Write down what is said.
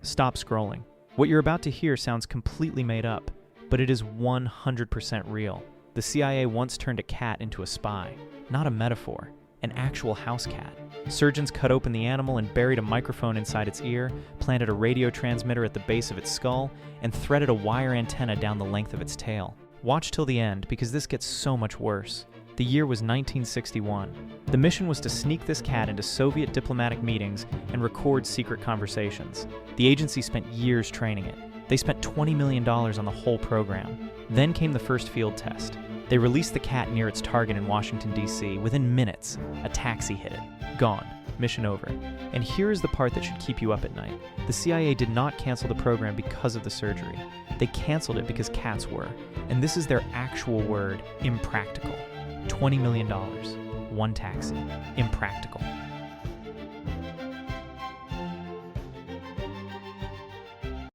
Stop scrolling. What you're about to hear sounds completely made up, but it is 100% real. The CIA once turned a cat into a spy, not a metaphor, an actual house cat. Surgeons cut open the animal and buried a microphone inside its ear, planted a radio transmitter at the base of its skull, and threaded a wire antenna down the length of its tail. Watch till the end, because this gets so much worse. The year was 1961. The mission was to sneak this cat into Soviet diplomatic meetings and record secret conversations. The agency spent years training it. They spent $20 million on the whole program. Then came the first field test. They released the cat near its target in Washington, D.C. Within minutes, a taxi hit it. Gone. Mission over. And here is the part that should keep you up at night. The CIA did not cancel the program because of the surgery. They canceled it because cats were. And this is their actual word, impractical. $20 million. One taxi. Impractical.